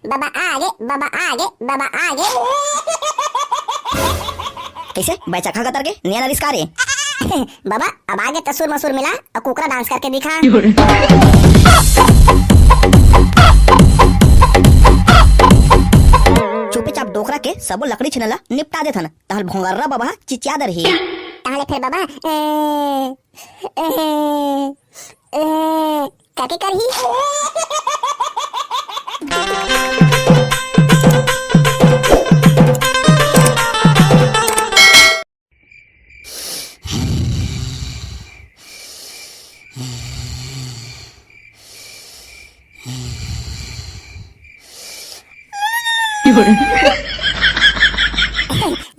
बाबा आगे, बाबा आगे, बाबा आगे। कैसे बैचखा कतर के नया नरिस रे बाबा अब आगे तसुर मसूर मिला और कुकरा डांस करके दिखा। चुपे चाप डोकरा के सबो लकड़ी छिनला निपटा देथन तहल भोंगर्रा बाबा चिचिया दर ही ताहले फिर बाबा काके करही।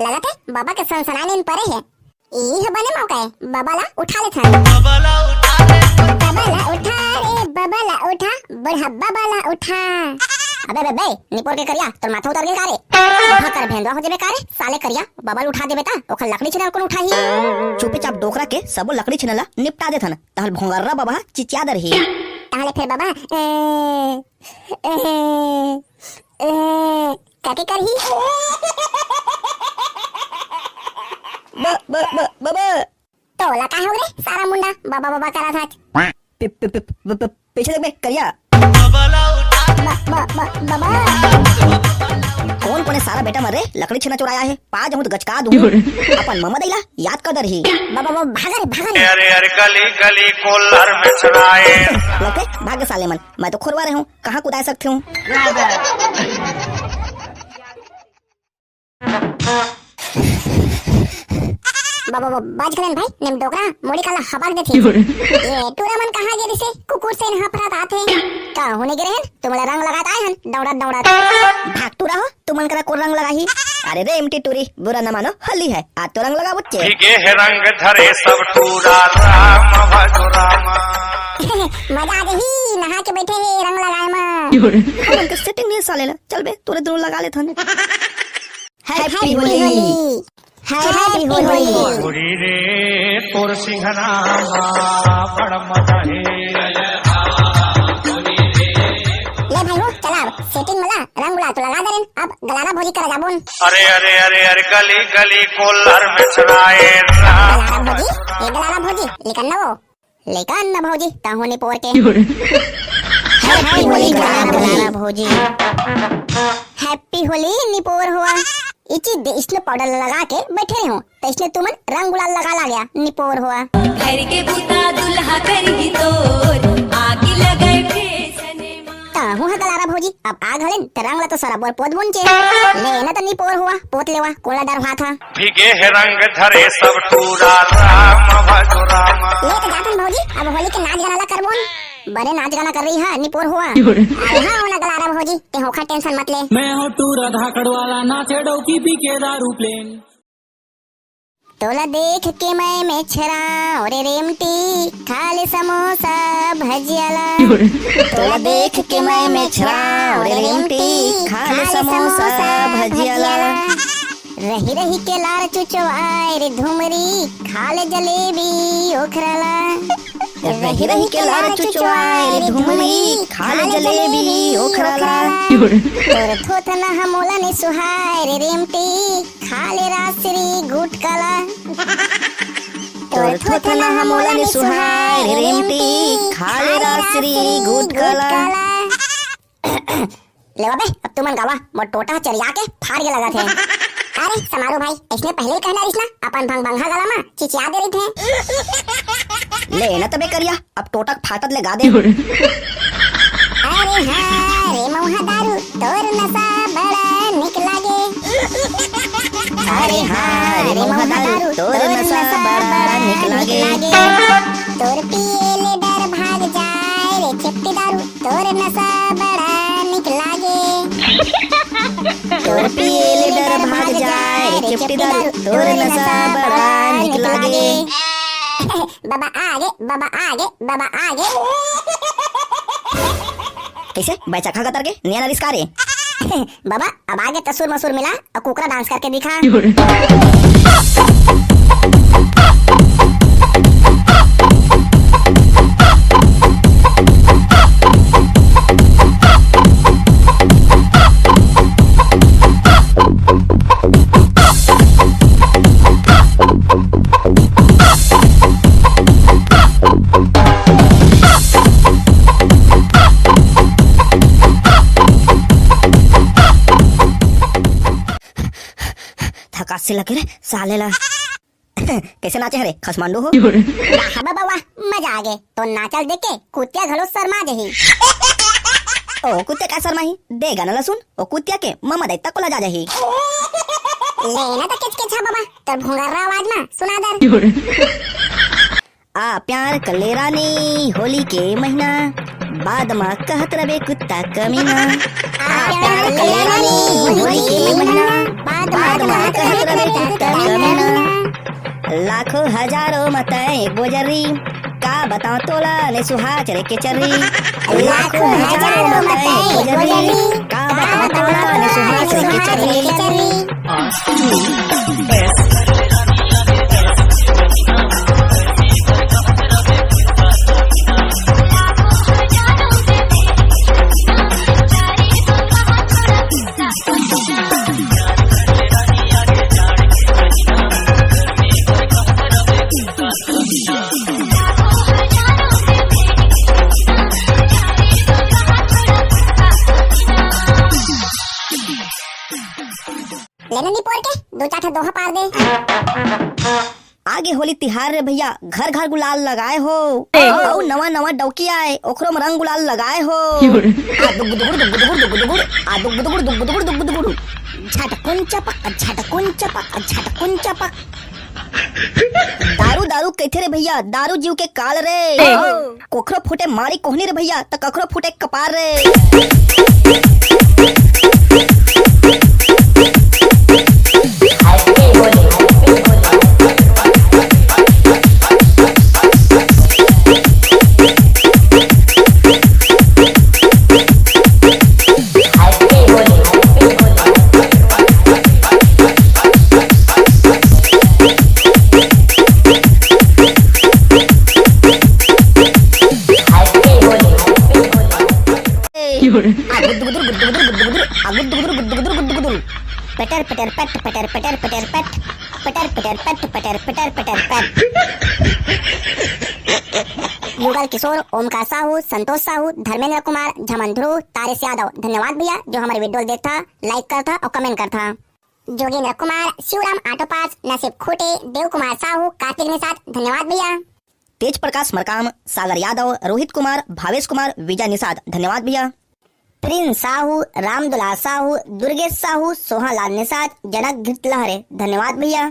लगत है बाबा के सनसनाने इन परे है। ई बने मौका है बाबा ला उठा ले था। बाबा ला उठा रे बाबा ला उठा बड़ा बाबा ला उठा। अबे बे निपोर के करिया तोर माथा उतार के कारे भाकर भेंदवा हो जेबे कारे साले करिया बाबा उठा देबे ता ओखर लकड़ी छिनल कोन उठाही। चुपे चाप डोकरा के सबो लकड़ी छिनला निपटा देथन तहल भोंगर्रा बाबा चिचिया दर ही ताहले फिर बाबा काके करही। बाबा तोला का हो रे सारा मुंडा बाबा बाबा करा था। पीछे देख बे करिया बाबा कौन कोने सारा बेटा मरे लकड़ी छिना चुराया है पा जाऊं तो गचका दूं अपन मम्मा दैला याद कर दर ही। बाबा भागा रे अरे अरे गली गली कोल्लर में चुराए लगे भाग्य साले मन मैं तो खुरवा रहे हूँ कहाँ कुदा सकते हूँ। बाबा बाज खलन भाई नेम डोकरा मोड़ी काला हबाक देथी। ये टूरा मन कहां गे दिसे कुकुर से हफरात आथे का होने गे रहन तुमला रंग लगात आए हन दौड़त भाग टूरा हो तुमन करा को रंग लगाही। अरे रे एमटी टूरी बुरा न मानो हल्ली है आज तो रंग लगा बच्चे भीगे है रंग धरे सब टूरा राम भजो राम। मजा आ गई नहा के बैठे है रंग लगाए मां हम तो सेटिंग नहीं साले ला चल बे तोरे दोनों लगा ले थन। हैप्पी होली हैप्पी होली होली रे तोर सिंहना बड़ मजा है। ले भाई हो चला सेटिंग मला रंग गुलाल तो लगा देन अब गलाना भोजी कर जाबोन। अरे अरे अरे अरे गली गली कोल्लर में चुराए गलाना भोजी लेकिन ना भोजी ताहोने पोर के हैप्पी होली गलाना भोजी हैप्पी होली निपोर हुआ इची इसने पाउडर लगा के बैठे रहे हो तो इसने तुमन रंग गुलाल लगा गया निपोर हुआ। घर के बुता दुल्हा करेगी तोर आगे लगाए फेसने मां हूँ गलारा भोजी अब आ घड़न त रंग ला तो सारा बोर पोत बुनचे ले ना तो निपोर हुआ पोत लेवा कोला डर हुआ था। भीगे है रंग धरे सब टूरा राम भजो राम। ले तो जातन भोजी अब होली के नाच गाना ला करबोन बड़े नाच गाना कर रही है निपोर हुआ। हां होना गलारा भोजी ते होखा टेंशन मत ले मैं हो टूरा धाकड़ वाला नाचे डौकी पी के दारू प्लेन। तोला देख के मैं छरा और रेमटी खा ले समोसा भजियाला। तोला देख के मैं छरा और रेमटी खा ले समोसा भजियाला। रही रही के लार चुचवाए रे धुमरी खा ले जलेबी ओखराला। रही रही के लार चुचवाए रे धुमरी खा ले जलेबी ओखराला। तोर थोथना हमोला ने सुहाए रे रेमटी खा ले रासरी गुटकाला। तोर थोथना हमोला ने सुहाए रे रेमटी खा ले रासरी गुटकाला। ले बाबे अब तुमन गावा मोर टोटा चरिया के फाड़ के लगा थे। अरे समारो भाई इसने पहले ही कहना रिसना अपन भंग भंगा गला में चिचिया दे रही थे। ले ना तबे करिया अब टोटक फाटत ले गा दे। अरे हाँ रे मौहा दारू तोर नशा बड़ा निक लागे। अरे हाँ रे मौहा दारू तोर नशा बड़ा निक लागे। तोर पिए ले डर भाग जाए रे चिपटी दारू तोर नशा बड़ा निक लागे। तोर पिए ले डर भाग जाए रे चिपटी दारू तोर नशा बड़ा निक लागे। बाबा आगे बाबा आगे बाबा आगे। कैसे बैचखा कतर के नया नरिस रे बाबा अब आगे तसुर मसूर मिला और कुकरा डांस करके दिखा। से लगे रे साले ला। कैसे नाचे हरे खसमांडू हो? वाह बाबा वाह, मजा आ गए। तो नाचल देख के कुतिया घलो शर्मा जही। ओ कुत्ते का शर्माही दे गाना लसुन ओ कुत्तिया के मम्मा दैता को लजा जही। लेना तो किच किच बाबा, तो भोंगरा आवाज में सुना दर। आ प्यार कर ले रानी होली के महीना, बाद में कहत रवे कुत्ता कमीना। आ प्यार कर ले रानी होली के महीना, बाद में कहत रवे कुत्ता कमीना। लाखों हजारों मतय बोजरी, का बताओ तोला ने सुहा चरे के चरी। लाखों हजारों मतय बोजरी, का बताओ तोला ने सुहा चरे के चरी। लेना नहीं पोर के दो चार दोहा पार दे। आगे होली तिहार रे भैया, घर घर गुलाल लगाए हो और नवा नवा डौकी आए ओकरो में रंग गुलाल लगाए हो। आ दुग दुगुड़ दुग दुगुड़ दुग दुगुड़, आ दुग दुगुड़ दुग दुगुड़ दुग दुगुड़, झटकुन चपक झटकुन चपक झटकुन चपक। दारू दारू कहते रे भैया, दारू जीव के काल रे। कोखरो फूटे मारी कोहनी रे भैया, त कखरो फूटे कपार रे। पटर पटर पट पटर पटर पटर पट पटर पटर पट पटर पटर पटर पट। युगल किशोर, ओमकार साहू, संतोष साहू, धर्मेंद्र कुमार, झमन ध्रुव, तारिस यादव, धन्यवाद भैया जो हमारे वीडियो देखता, लाइक करता और कमेंट करता। जोगेंद्र कुमार, शिवराम ऑटो पार्ट्स, नसीब खोटे, देव कुमार साहू, कार्तिक निषाद, धन्यवाद भैया। तेज प्रकाश मरकाम, सागर यादव, रोहित कुमार, भावेश कुमार, विजय निषाद, धन्यवाद भैया। प्रिंस साहू, रामदुल्ला साहू, दुर्गेश साहू, सोहालाल निषाद, जनक घृत लहरे, धन्यवाद भैया।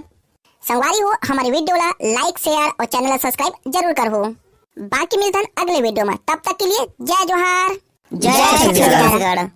संगवारी हो हमारी वीडियो ला लाइक शेयर और चैनल सब्सक्राइब जरूर करो। बाकी मिलते हैं अगले वीडियो में, तब तक के लिए जय जोहार, जय छत्तीसगढ़।